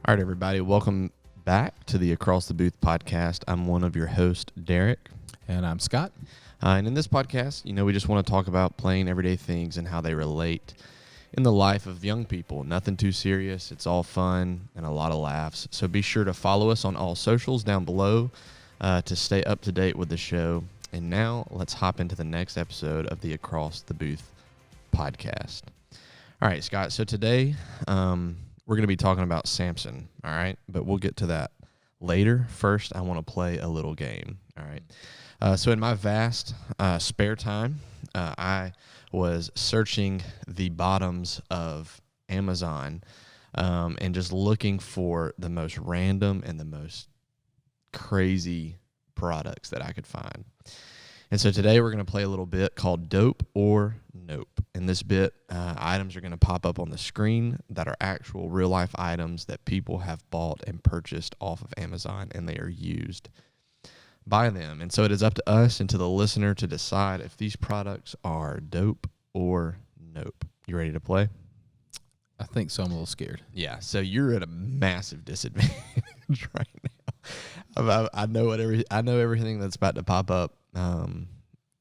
All right, everybody, welcome back to the Across the Booth podcast. I'm one of your hosts, Derek. And I'm Scott. And in this podcast, we just want to talk about plain everyday things and how they relate in the life of young people. Nothing too serious. It's all fun and a lot of laughs. So be sure to follow us on all socials down below to stay up to date with the show. And now let's hop into the next episode of the Across the Booth podcast. All right, Scott. So today, we're going to be talking about Samson, all right? But we'll get to that later. First, I want to play a little game, all right? So in my vast spare time, I was searching the bottoms of Amazon and just looking for the most random and the most crazy products that I could find. And so today we're going to play a little bit called Dope or Nope. In this bit, items are going to pop up on the screen that are actual real-life items that people have bought and purchased off of Amazon, and they are used by them. And so it is up to us and to the listener to decide if these products are dope or nope. You ready to play? I think so. I'm a little scared. Yeah, so you're at a massive disadvantage right now. I know everything that's about to pop up.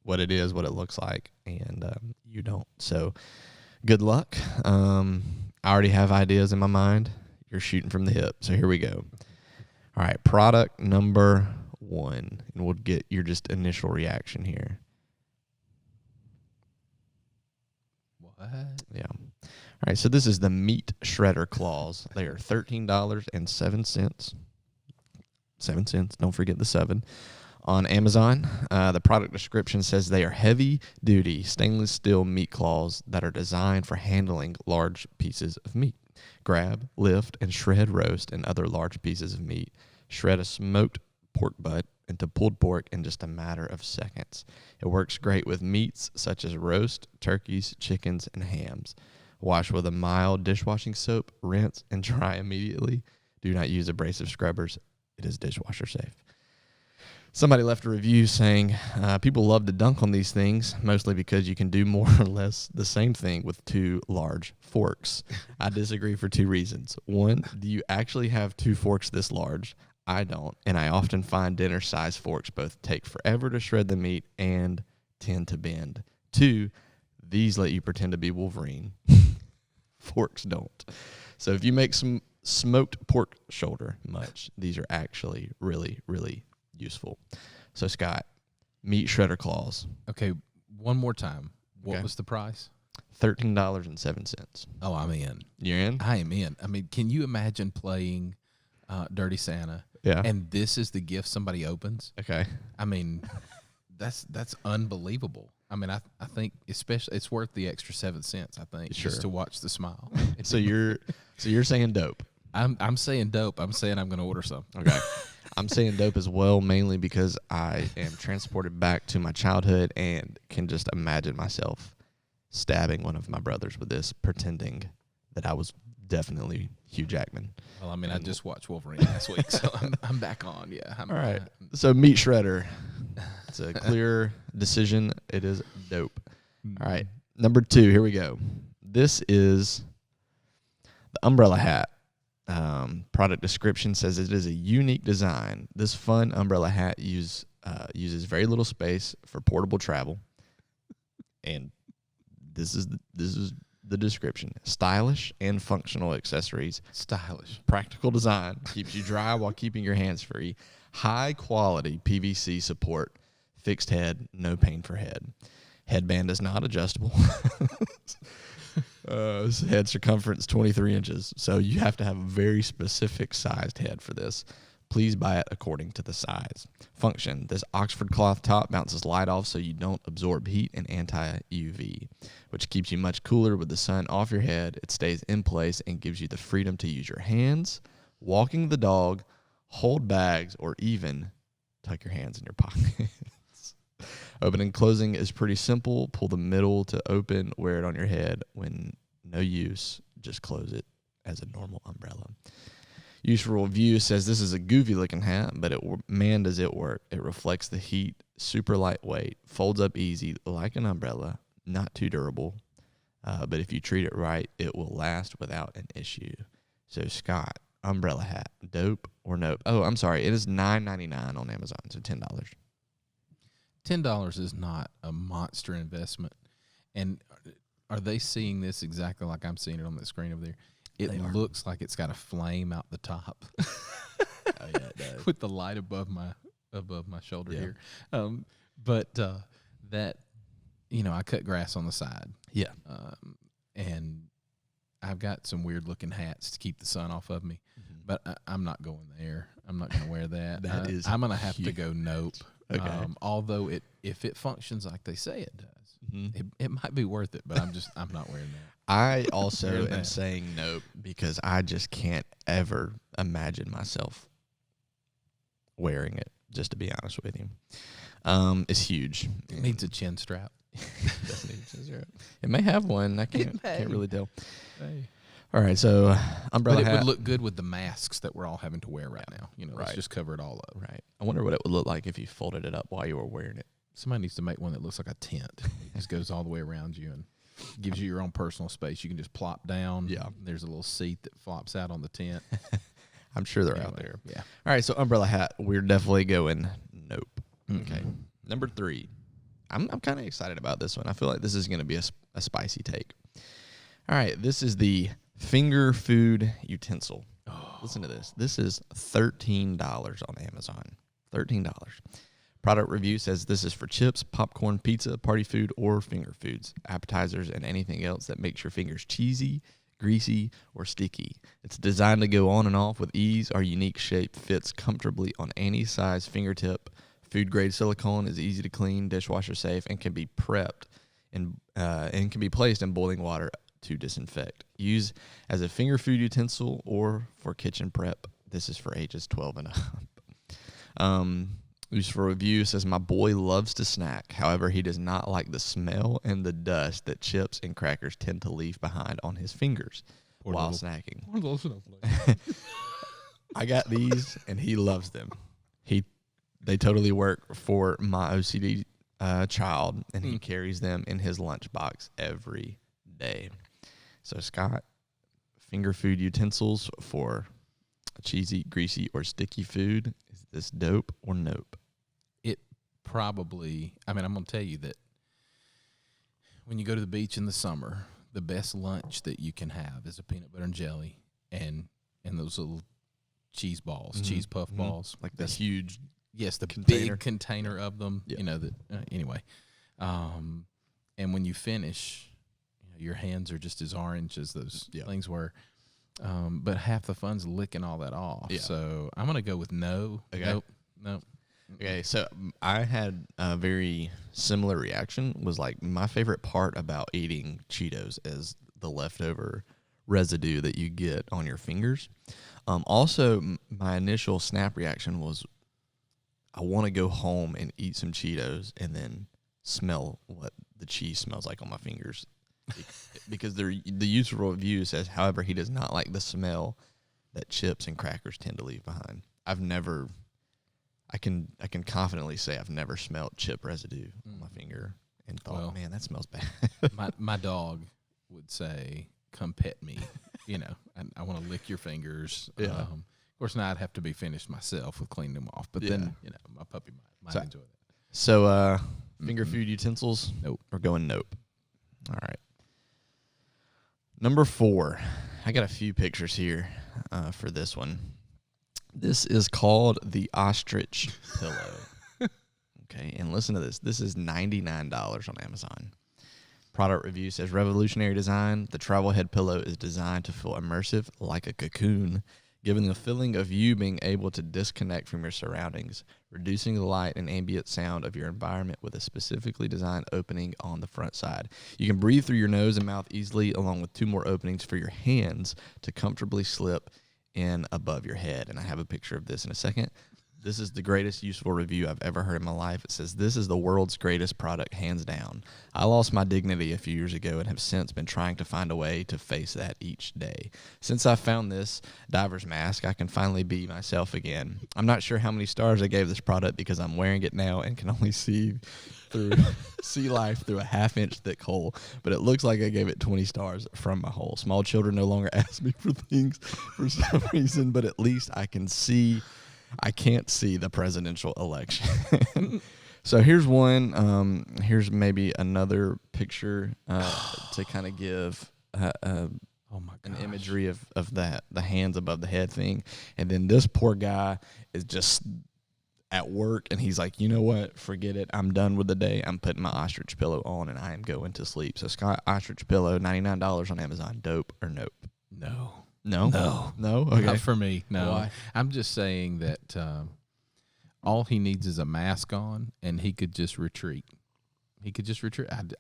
What it is, what it looks like, and you don't. So good luck. I already have ideas in my mind. You're shooting from the hip. So here we go. All right, product number 1, and we'll get your just initial reaction here. What? Yeah. All right, so this is the meat shredder claws. They are $13.07. 7 cents. Don't forget the 7. On Amazon, the product description says they are heavy-duty stainless steel meat claws that are designed for handling large pieces of meat. Grab, lift, and shred roast and other large pieces of meat. Shred a smoked pork butt into pulled pork in just a matter of seconds. It works great with meats such as roast, turkeys, chickens, and hams. Wash with a mild dishwashing soap, rinse, and dry immediately. Do not use abrasive scrubbers. It is dishwasher safe. Somebody left a review saying people love to dunk on these things, mostly because you can do more or less the same thing with 2 large forks. I disagree for 2 reasons. 1, do you actually have 2 forks this large? I don't, and I often find dinner-sized forks both take forever to shred the meat and tend to bend. 2, these let you pretend to be Wolverine. Forks don't. So if you make some smoked pork shoulder much, these are actually really, really useful. So Scott, meat shredder claws. Okay, one more time. What Okay. was the price? $13.07. Oh, I'm in. You're in? I am in. I mean, can you imagine playing Dirty Santa? Yeah. And this is the gift somebody opens? Okay. I mean, that's unbelievable. I mean, I think especially it's worth the extra 7 cents, I think, Sure. just to watch the smile. So you're saying dope. I'm saying dope. I'm saying I'm going to order some. Okay. I'm saying dope as well, mainly because I am transported back to my childhood and can just imagine myself stabbing one of my brothers with this, pretending that I was definitely Hugh Jackman. Well, I mean, I just watched Wolverine last week, so I'm back on. Yeah. All right. So meat shredder. It's a clear decision. It is dope. All right. Number 2, here we go. This is the umbrella hat. Product description says it is a unique design. This fun umbrella hat uses very little space for portable travel. And this is the description. Stylish and functional accessories. Stylish. Practical design. Keeps you dry while keeping your hands free. High quality PVC support. Fixed head. No pain for head. Headband is not adjustable. Head circumference 23 inches. So you have to have a very specific sized head for this. Please buy it according to the size. Function. This Oxford cloth top bounces light off so you don't absorb heat and anti-UV, which keeps you much cooler with the sun off your head. It stays in place and gives you the freedom to use your hands, walking the dog, hold bags, or even tuck your hands in your pockets. Opening and closing is pretty simple. Pull the middle to open, wear it on your head. When no use, just close it as a normal umbrella. Useful review says this is a goofy looking hat, but man does it work. It reflects the heat, super lightweight, folds up easy like an umbrella, not too durable. But if you treat it right, it will last without an issue. So Scott, umbrella hat. Dope or nope? Oh, I'm sorry. It is $9.99 on Amazon, so $10. $10 is not a monster investment. And are they seeing this exactly like I'm seeing it on the screen over there? It looks like it's got a flame out the top. Oh yeah, it does. With the light above my shoulder here. But that, I cut grass on the side. Yeah. And I've got some weird looking hats to keep the sun off of me, but I'm not going there. I'm not going to wear that. I'm going to have to go nope. Okay. Although if it functions like they say it does, it might be worth it, but I'm not wearing that. I also am saying nope because I just can't ever imagine myself wearing it, just to be honest with you. It's huge. It needs a chin strap. It may have one. I can't really tell. Hey. All right, so umbrella But it hat. would look good with the masks that we're all having to wear right now. Let's Right. just cover it all up. Right. I wonder what it would look like if you folded it up while you were wearing it. Somebody needs to make one that looks like a tent. It just goes all the way around you and gives you your own personal space. You can just plop down. Yeah. There's a little seat that flops out on the tent. I'm sure they're out Anyway, there. Yeah. All right, so umbrella hat. We're definitely going nope. Okay. Number 3. I'm kind of excited about this one. I feel like this is going to be a spicy take. All right, this is the finger food utensil. Oh. Listen to this. This is $13 on Amazon. $13. Product review says this is for chips, popcorn, pizza, party food, or finger foods, appetizers, and anything else that makes your fingers cheesy, greasy, or sticky. It's designed to go on and off with ease. Our unique shape fits comfortably on any size fingertip. Food-grade silicone is easy to clean, dishwasher safe, and can be prepped and can be placed in boiling water to disinfect. Use as a finger food utensil or for kitchen prep. This is for ages 12 and up. Used for review says, my boy loves to snack. However, he does not like the smell and the dust that chips and crackers tend to leave behind on his fingers while snacking. I got these, and he loves them. They totally work for my OCD child, and he carries them in his lunchbox every day. So, Scott, finger food utensils for cheesy, greasy, or sticky food. Is this dope or nope? It probably, I'm going to tell you that when you go to the beach in the summer, the best lunch that you can have is a peanut butter and jelly and those little cheese balls, cheese puff balls. Like this huge... Yes, the container. big container of them. Yeah. Anyway. And when you finish, your hands are just as orange as those things were. But half the fun's licking all that off. Yeah. So I'm going to go with no. Okay. Nope. Okay, so I had a very similar reaction. Was like my favorite part about eating Cheetos is the leftover residue that you get on your fingers. Also, my initial snap reaction was, I want to go home and eat some Cheetos and then smell what the cheese smells like on my fingers. Because the useful review says, however, he does not like the smell that chips and crackers tend to leave behind. I can confidently say I've never smelled chip residue on my finger and thought, man, that smells bad. my dog would say, come pet me. I want to lick your fingers. Yeah. Of course, now I'd have to be finished myself with cleaning them off. But then, my puppy might enjoy that. So, finger food utensils? Nope. We're going nope. All right. Number 4. I got a few pictures here for this one. This is called the ostrich pillow. Okay, and listen to this. This is $99 on Amazon. Product review says, revolutionary design. The travel head pillow is designed to feel immersive like a cocoon, giving the feeling of you being able to disconnect from your surroundings, reducing the light and ambient sound of your environment with a specifically designed opening on the front side. You can breathe through your nose and mouth easily, along with 2 more openings for your hands to comfortably slip in above your head. And I have a picture of this in a second. This is the greatest useful review I've ever heard in my life. It says, this is the world's greatest product, hands down. I lost my dignity a few years ago and have since been trying to find a way to face that each day. Since I found this diver's mask, I can finally be myself again. I'm not sure how many stars I gave this product because I'm wearing it now and can only see life through a half-inch thick hole, but it looks like I gave it 20 stars from my hole. Small children no longer ask me for things for some reason, but at least I can't see the presidential election. So here's one. Here's maybe another picture to kind of give an imagery of that, the hands above the head thing. And then this poor guy is just at work, and he's like, you know what? Forget it. I'm done with the day. I'm putting my ostrich pillow on, and I am going to sleep. So Scott, ostrich pillow, $99 on Amazon. Dope or nope? No. Okay. Not for me. No. Why? I'm just saying that all he needs is a mask on, and he could just retreat.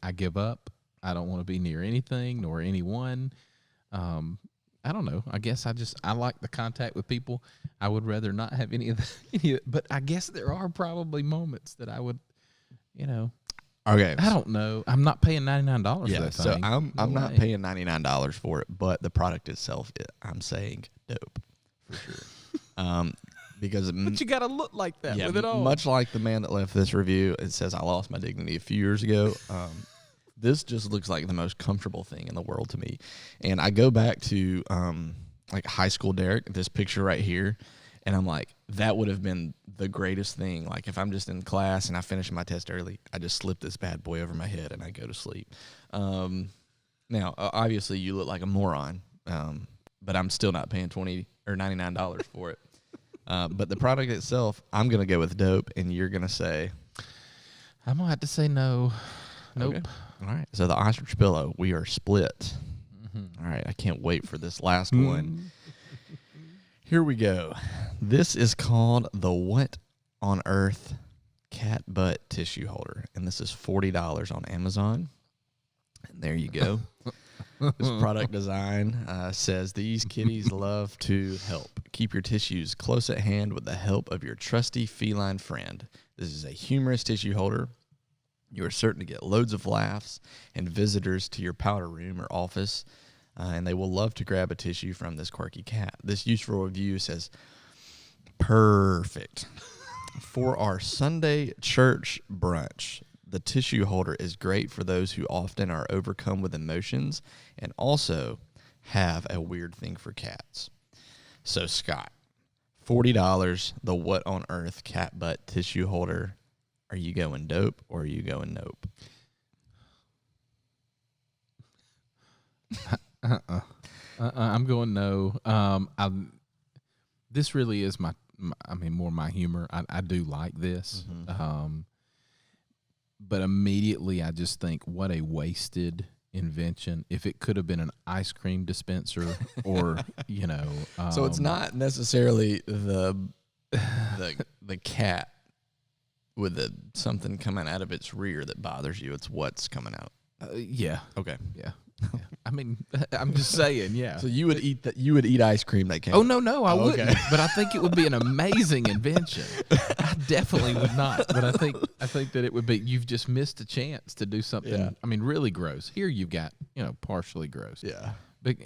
I give up. I don't want to be near anything nor anyone. I don't know. I guess I like the contact with people. I would rather not have any of that. But I guess there are probably moments that I would, Okay. I don't know. I'm not paying $99 for that so thing. I'm not paying $99 for it, but the product itself, I'm saying dope for sure. Because but you got to look like that with it all. Much like the man that left this review, it says I lost my dignity a few years ago. This just looks like the most comfortable thing in the world to me. And I go back to like high school Derek, this picture right here, and I'm like, that would have been the greatest thing. Like if I'm just in class and I finish my test early, I just slip this bad boy over my head and I go to sleep. Now, obviously you look like a moron, but I'm still not paying $20 or $99 for it. But the product itself, I'm going to go with dope, and you're going to say? I'm going to have to say no. Nope. Okay. All right. So the ostrich pillow, we are split. Mm-hmm. All right. I can't wait for this last one. Here we go. This is called the What on Earth Cat Butt Tissue Holder, and this is $40 on Amazon. And there you go. This product design says these kitties love to help. Keep your tissues close at hand with the help of your trusty feline friend. This is a humorous tissue holder. You are certain to get loads of laughs and visitors to your powder room or office, and they will love to grab a tissue from this quirky cat. This useful review says, perfect. For our Sunday church brunch, the tissue holder is great for those who often are overcome with emotions and also have a weird thing for cats. So, Scott, $40, the What on Earth cat butt tissue holder. Are you going dope or are you going nope? I'm going no. This really is more my humor. I do like this. Mm-hmm. But immediately I just think, what a wasted invention. If it could have been an ice cream dispenser or, so it's not necessarily the cat with something coming out of its rear that bothers you. It's what's coming out. Yeah. Okay. Yeah. I mean, I'm just saying, yeah. So you would eat that? You would eat ice cream that came? Oh no, I wouldn't. But I think it would be an amazing invention. I definitely would not. But I think that it would be. You've just missed a chance to do something. Yeah. I mean, really gross. Here you've got partially gross. Yeah.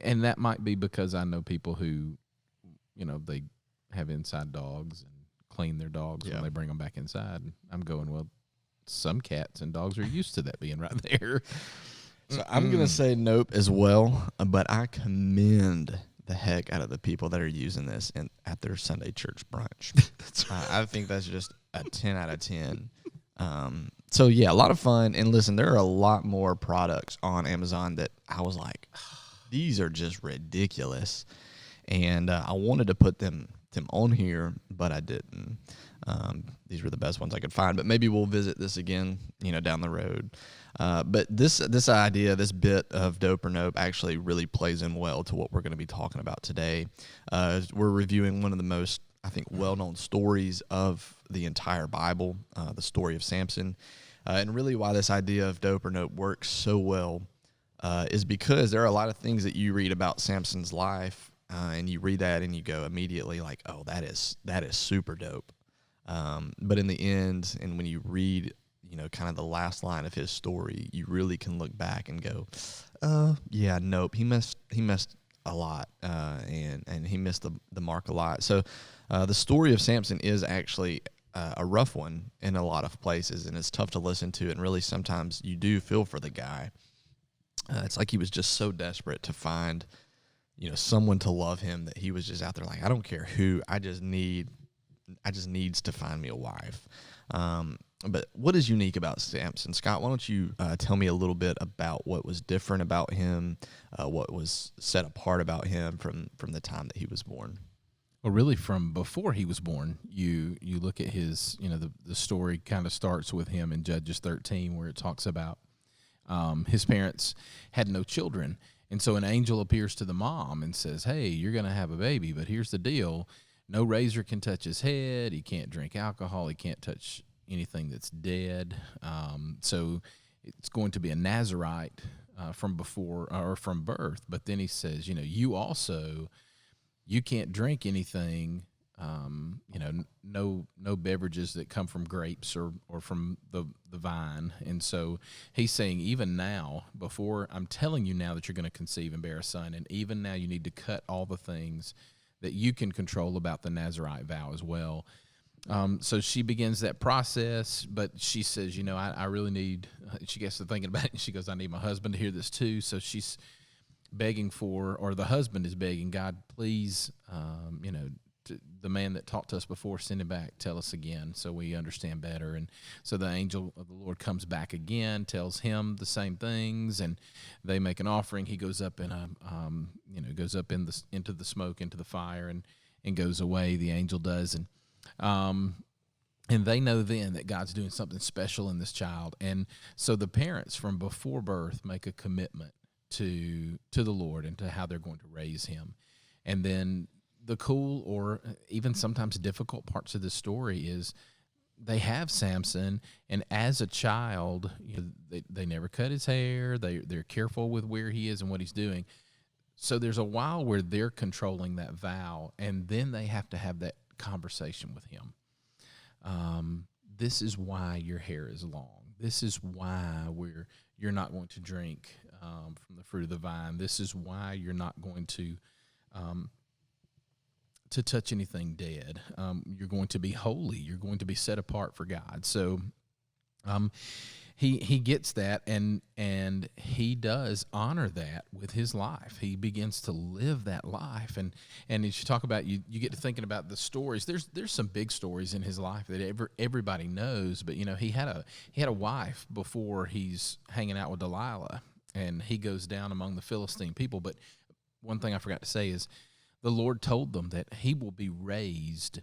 And that might be because I know people who, they have inside dogs and clean their dogs when they bring them back inside. I'm going, well, some cats and dogs are used to that being right there. So I'm going to say nope as well, but I commend the heck out of the people that are using this at their Sunday church brunch. I think that's just a 10 out of 10. So, yeah, a lot of fun. And listen, there are a lot more products on Amazon that I was like, these are just ridiculous. And I wanted to put them on here, but I didn't. These were the best ones I could find. But maybe we'll visit this again, down the road. But this idea, this bit of dope or nope actually really plays in well to what we're going to be talking about today. We're reviewing one of the most, I think, well-known stories of the entire Bible, the story of Samson. And really why this idea of dope or nope works so well is because there are a lot of things that you read about Samson's life, and you read that and you go immediately like, oh, that is super dope. But in the end, and when you read, kind of the last line of his story, you really can look back and go, yeah, nope, he messed a lot, and he missed the mark a lot. So the story of Samson is actually a rough one in a lot of places, and it's tough to listen to, and really sometimes you do feel for the guy. It's like he was just so desperate to find, someone to love him that he was just out there like, I don't care who, I just needs to find me a wife. But what is unique about Samson? Scott, why don't you tell me a little bit about what was different about him, what was set apart about him from the time that he was born? Well, really, from before he was born, you look at his, the story kind of starts with him in Judges 13, where it talks about his parents had no children. And so an angel appears to the mom and says, hey, you're going to have a baby, but here's the deal. No razor can touch his head. He can't drink alcohol. He can't touch anything that's dead. So it's going to be a Nazirite from before or from birth. But then he says, you can't drink anything, no beverages that come from grapes or from the vine. And so he's saying, even now, before I'm telling you now that you're going to conceive and bear a son, and even now you need to cut all the things that you can control about the Nazirite vow as well. So she begins that process, but she says, I really need, she gets to thinking about it, and she goes, I need my husband to hear this too. So she's begging or the husband is begging, God, please, the man that talked to us before, send him back, tell us again so we understand better. And so the angel of the Lord comes back again, tells him the same things, and they make an offering. He goes up in into the smoke, into the fire, and goes away. The angel does, and they know then that God's doing something special in this child. And so the parents from before birth make a commitment to the Lord and to how they're going to raise him. And then the cool or even sometimes difficult parts of the story is they have Samson, and as a child, they never cut his hair. They're careful with where he is and what he's doing. So there's a while where they're controlling that vow, and then they have to have that conversation with him. This is why your hair is long. This is why you're not going to drink from the fruit of the vine. This is why you're not going to touch anything dead. You're going to be holy. You're going to be set apart for God. So he gets that, and he does honor that with his life. He begins to live that life. And as you talk about, you get to thinking about the stories. There's some big stories in his life that everybody knows. But he had a wife before he's hanging out with Delilah, and he goes down among the Philistine people. But one thing I forgot to say is the Lord told them that he will be raised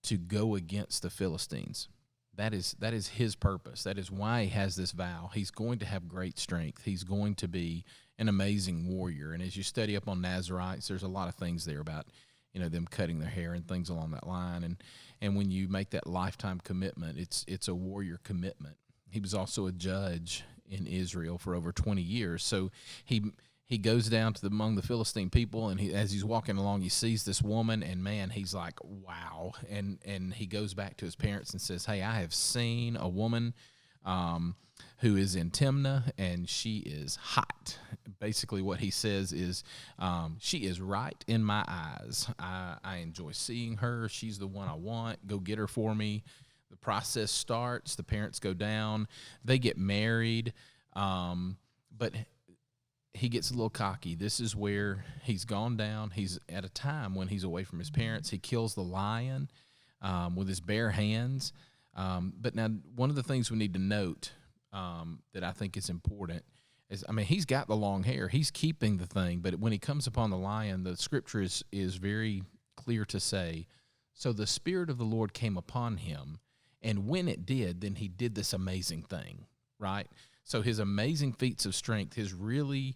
to go against the Philistines. That is his purpose. That is why he has this vow. He's going to have great strength. He's going to be an amazing warrior. And as you study up on Nazirites, there's a lot of things there about them cutting their hair and things along that line. And when you make that lifetime commitment, it's a warrior commitment. He was also a judge in Israel for over 20 years. So he goes down to among the Philistine people, and as he's walking along, he sees this woman, and man, he's like, wow. And he goes back to his parents and says, hey, I have seen a woman who is in Timnah, and she is hot. Basically what he says is, she is right in my eyes. I enjoy seeing her. She's the one I want. Go get her for me. The process starts. The parents go down. They get married. But he gets a little cocky. This is where he's gone down. He's at a time when he's away from his parents. He kills the lion with his bare hands. But now one of the things we need to note that I think is important is, he's got the long hair. He's keeping the thing. But when he comes upon the lion, the scripture is very clear to say, so the Spirit of the Lord came upon him, and when it did, then he did this amazing thing, right? So his amazing feats of strength, his really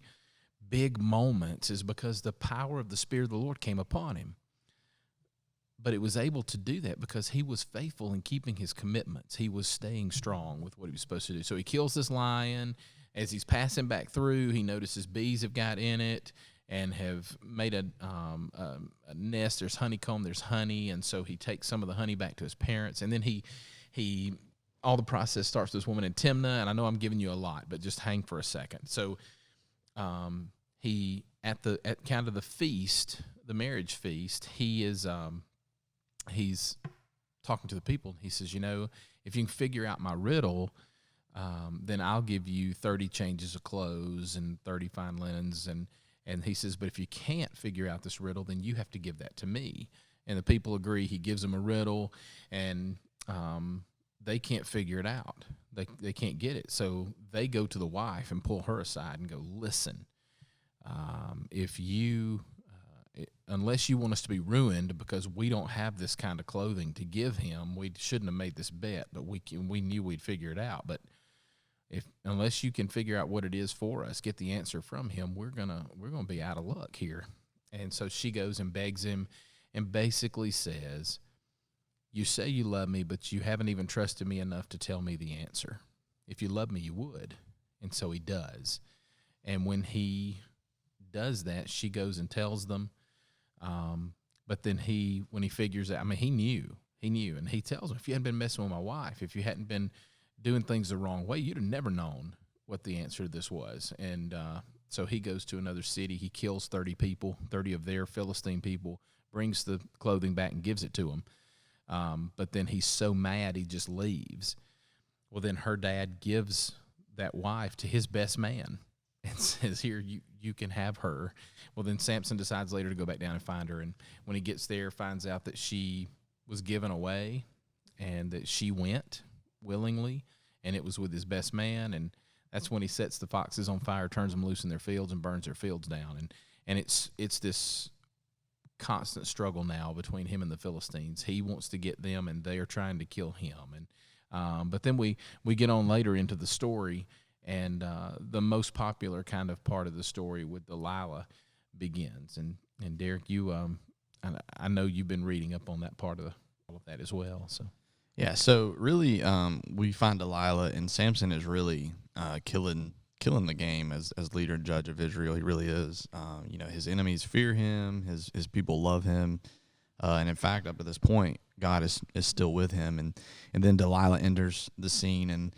big moments, is because the power of the Spirit of the Lord came upon him. But it was able to do that because he was faithful in keeping his commitments. He was staying strong with what he was supposed to do. So he kills this lion. As he's passing back through, he notices bees have got in it, and have made a nest. There's honeycomb, there's honey, and so he takes some of the honey back to his parents, and then he all the process starts with this woman in Timnah, and I know I'm giving you a lot, but just hang for a second. So he at kind of the feast, the marriage feast, he's talking to the people. He says, if you can figure out my riddle, then I'll give you 30 changes of clothes and 30 fine linens. And he says, but if you can't figure out this riddle, then you have to give that to me. And the people agree. He gives them a riddle, and they can't figure it out. They can't get it. So they go to the wife and pull her aside and go, listen, unless you want us to be ruined because we don't have this kind of clothing to give him, we shouldn't have made this bet, but we knew we'd figure it out. But unless you can figure out what it is for us, get the answer from him, we're gonna be out of luck here. And so she goes and begs him and basically says, you say you love me, but you haven't even trusted me enough to tell me the answer. If you love me, you would. And so he does. And when he does that, she goes and tells them. But then when he figures out, he knew, and he tells them, if you hadn't been messing with my wife, if you hadn't been doing things the wrong way, you'd have never known what the answer to this was. And so he goes to another city. He kills 30 people, 30 of their Philistine people, brings the clothing back and gives it to them. But then he's so mad he just leaves. Well, then her dad gives that wife to his best man and says, here, you can have her. Well, then Samson decides later to go back down and find her. And when he gets there, finds out that she was given away and that she went willingly, and it was with his best man. And that's when he sets the foxes on fire, turns them loose in their fields, and burns their fields down. And it's this constant struggle now between him and the Philistines. He wants to get them, and they are trying to kill him. And but then we get on later into the story, and the most popular kind of part of the story with Delilah begins. And Derek, you I know you've been reading up on that part of all of that as well. So Yeah, so really we find Delilah, and Samson is really killing the game as leader and judge of Israel. He really is. His enemies fear him. His people love him. And in fact, up to this point, God is still with him. And then Delilah enters the scene, and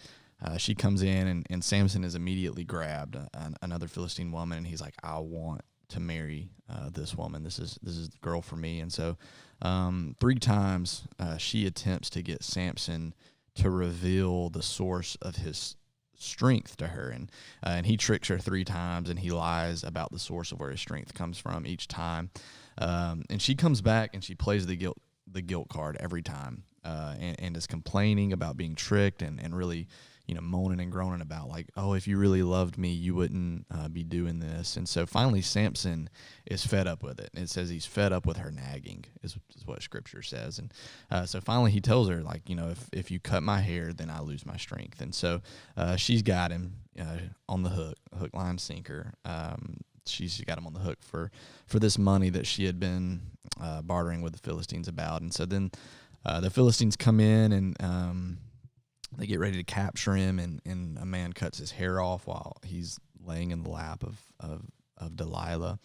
she comes in, and Samson is immediately grabbed, another Philistine woman, and he's like, I want to marry this woman. This is the girl for me. And so 3 times she attempts to get Samson to reveal the source of his strength to her, and he tricks her 3 times, and he lies about the source of where his strength comes from each time. And she comes back and she plays the guilt card every time, and is complaining about being tricked, and really moaning and groaning about, like, oh, if you really loved me, you wouldn't be doing this. And so finally Samson is fed up with it. And it says he's fed up with her nagging is what Scripture says. And so finally he tells her, like, if you cut my hair, then I lose my strength. And so she's got him on the hook, line, sinker. She's got him on the hook for this money that she had been bartering with the Philistines about. And so then the Philistines come in, and they get ready to capture him, and a man cuts his hair off while he's laying in the lap of Delilah.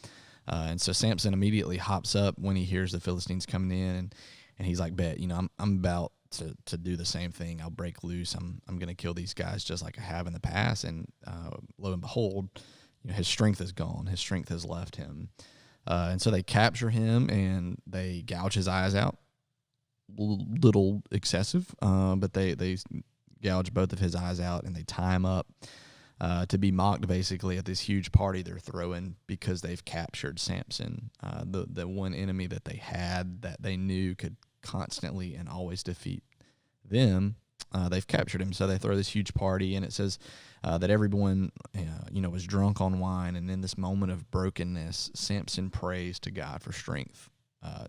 And so Samson immediately hops up when he hears the Philistines coming in, and he's like, bet, I'm about to do the same thing. I'll break loose. I'm going to kill these guys just like I have in the past. And lo and behold, his strength is gone. His strength has left him. And so they capture him, and they gouge his eyes out. Little excessive, but they gouge both of his eyes out, and they tie him up to be mocked basically at this huge party they're throwing because they've captured Samson, the one enemy that they had that they knew could constantly and always defeat them. They've captured him, so they throw this huge party, and it says that everyone was drunk on wine, and in this moment of brokenness, Samson prays to God for strength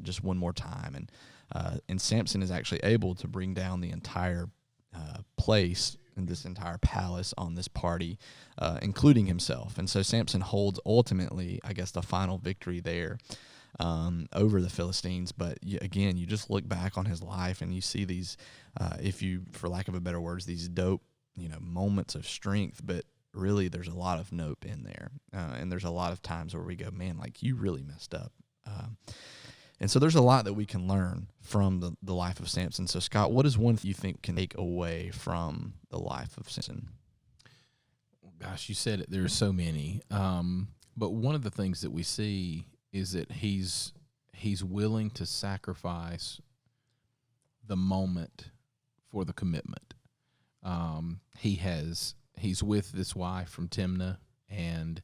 just one more time, and Samson is actually able to bring down the entire place in this entire palace on this party, including himself. And so Samson holds ultimately, I guess, the final victory there over the Philistines. But again, you just look back on his life and you see these, for lack of a better words, these dope, moments of strength. But really there's a lot of nope in there. And there's a lot of times where we go, man, like you really messed up. And so there's a lot that we can learn from the life of Samson. So, Scott, what is one thing you think can take away from the life of Samson? Gosh, you said it. There are so many. But one of the things that we see is that he's willing to sacrifice the moment for the commitment. He's with this wife from Timnah, and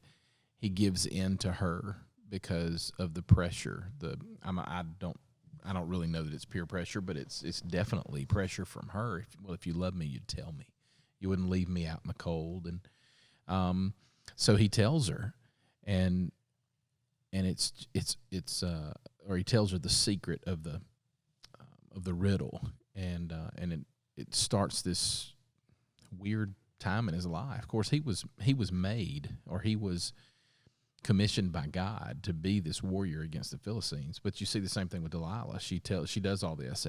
he gives in to her because of the pressure. I don't really know that it's peer pressure, but it's definitely pressure from her. If you love me, you'd tell me. You wouldn't leave me out in the cold. And so he tells her, and it's or he tells her the secret of the riddle, and it starts this weird time in his life. Of course, he was made, or he was commissioned by God to be this warrior against the Philistines. But you see the same thing with Delilah. She does all this,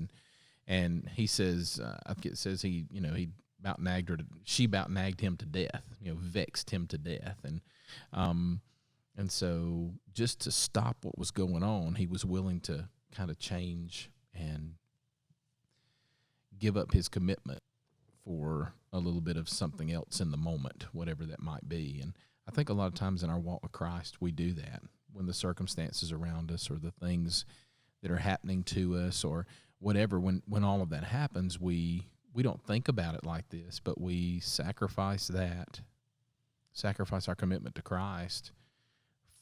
and he says, I think it says he about nagged her. She about nagged him to death. Vexed him to death, and so just to stop what was going on, he was willing to kind of change and give up his commitment for a little bit of something else in the moment, whatever that might be. And I think a lot of times in our walk with Christ, we do that when the circumstances around us or the things that are happening to us or whatever, when all of that happens, we don't think about it like this, but we sacrifice our commitment to Christ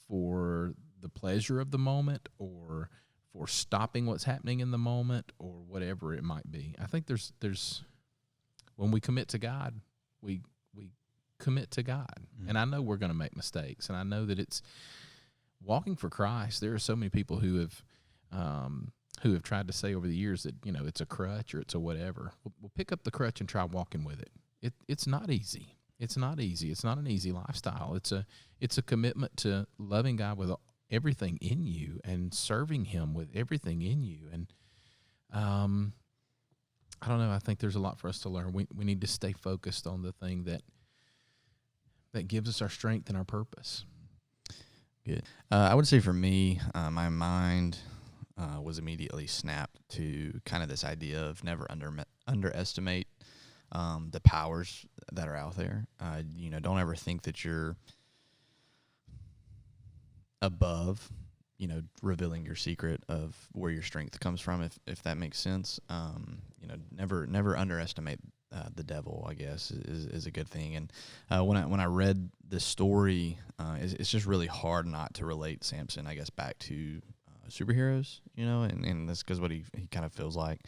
for the pleasure of the moment or for stopping what's happening in the moment or whatever it might be. I think there's when we commit to God, we commit to God. Mm-hmm. And I know we're going to make mistakes, and I know that it's walking for Christ. There are so many people who have tried to say over the years that it's a crutch or it's a whatever. We'll pick up the crutch and try walking with it. It's not easy. It's not easy. It's not an easy lifestyle. It's a commitment to loving God with everything in you and serving Him with everything in you. And I don't know. I think there's a lot for us to learn. We need to stay focused on the thing that gives us our strength and our purpose. Good. I would say for me, my mind was immediately snapped to kind of this idea of never underestimate the powers that are out there. Don't ever think that you're above, revealing your secret of where your strength comes from, if that makes sense. Never underestimate the devil, I guess, is a good thing. And when I read this story, it's just really hard not to relate Samson, I guess, back to superheroes, and that's because what he kind of feels like.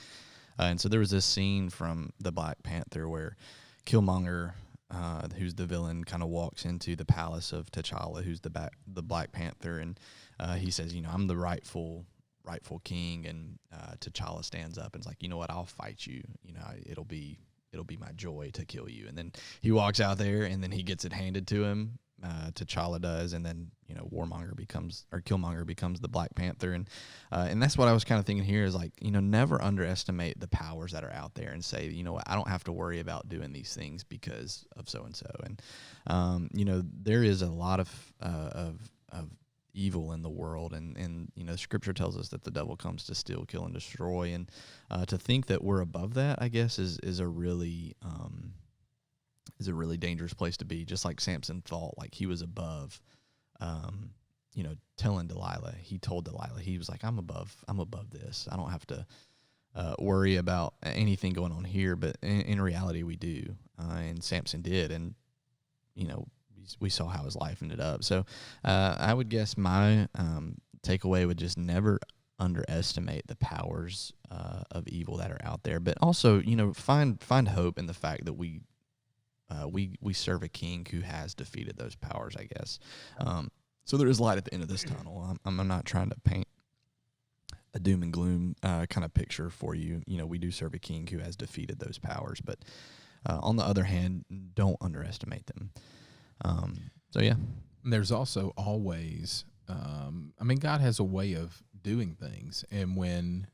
And so there was this scene from the Black Panther where Killmonger, who's the villain, kind of walks into the palace of T'Challa, who's the Black Panther, and he says, I'm the rightful king, and T'Challa stands up and is like, you know what, I'll fight you. It'll be my joy to kill you. And then he walks out there, and then he gets it handed to him. T'Challa does, and then Killmonger becomes the Black Panther, and that's what I was kind of thinking here is like, never underestimate the powers that are out there, and say, what, I don't have to worry about doing these things because of so and so. And there is a lot of evil in the world, and Scripture tells us that the devil comes to steal, kill, and destroy, and to think that we're above that, I guess, is a really dangerous place to be. Just like Samson thought, like he was above, telling Delilah. He told Delilah, he was like, I'm above this. I don't have to worry about anything going on here. But in reality, we do, and Samson did, and we saw how his life ended up. So I would guess my takeaway would just never underestimate the powers of evil that are out there, but also find hope in the fact that we serve a king who has defeated those powers, I guess. So there is light at the end of this tunnel. I'm not trying to paint a doom and gloom kind of picture for you. We do serve a king who has defeated those powers, but on the other hand, don't underestimate them. So yeah. There's also always, God has a way of doing things, and when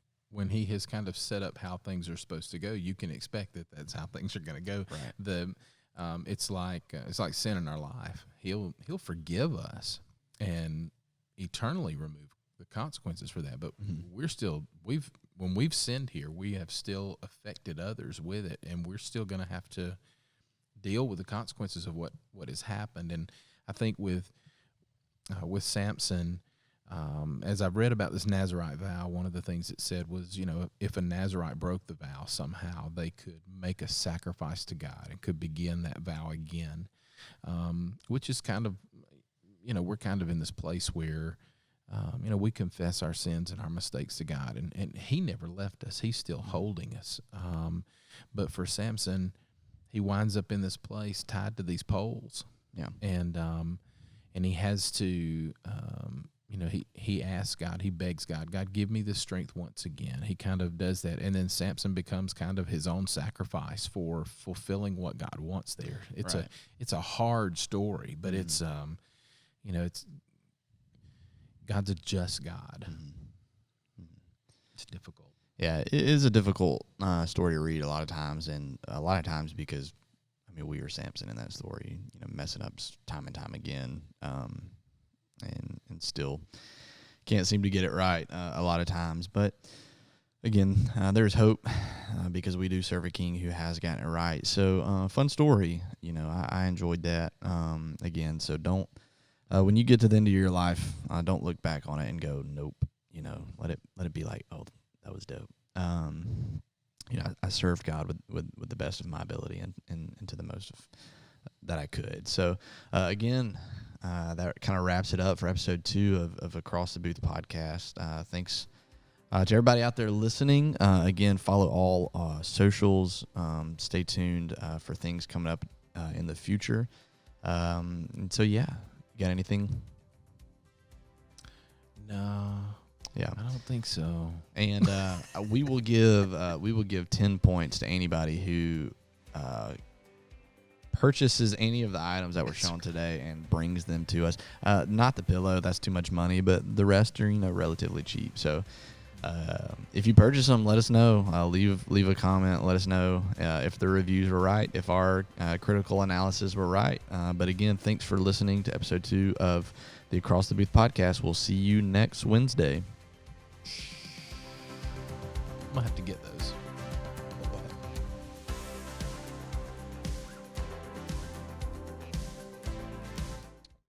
He has kind of set up how things are supposed to go, you can expect that that's how things are going to go. Right. It's like sin in our life. He'll forgive us and eternally remove the consequences for that. But when we've sinned here, we have still affected others with it, and we're still going to have to deal with the consequences of what has happened. And I think with Samson, as I've read about this Nazirite vow, one of the things it said was, if a Nazirite broke the vow somehow, they could make a sacrifice to God and could begin that vow again, which is kind of, we're kind of in this place where, we confess our sins and our mistakes to God, and he never left us. He's still holding us. But for Samson, he winds up in this place tied to these poles. Yeah. And he has to, he asks God, he begs God, give me the strength once again. He kind of does that. And then Samson becomes kind of his own sacrifice for fulfilling what God wants there. It's a hard story, but it's God's a just God. It's difficult. Yeah, it is a difficult story to read a lot of times, and a lot of times because, we are Samson in that story, messing up time and time again, and still can't seem to get it right a lot of times. But again, there's hope because we do serve a king who has gotten it right. So fun story. I enjoyed that. Again, so don't when you get to the end of your life, don't look back on it and go, nope. Let it be like, oh, that was dope. I served God with the best of my ability and to the most of that I could. So again, that kind of wraps it up for episode 2 of Across the Booth podcast. Thanks to everybody out there listening. Again, follow all socials. Stay tuned for things coming up in the future. And so, yeah, you got anything? No. Yeah, I don't think so. And we will give 10 points to anybody who purchases any of the items that were shown today and brings them to us. Not the pillow, that's too much money, but the rest are relatively cheap. So if you purchase them, let us know. Leave a comment. Let us know if the reviews were right, if our critical analysis were right. But again, thanks for listening to episode 2 of the Across the Booth podcast. We'll see you next Wednesday. Might have to get those.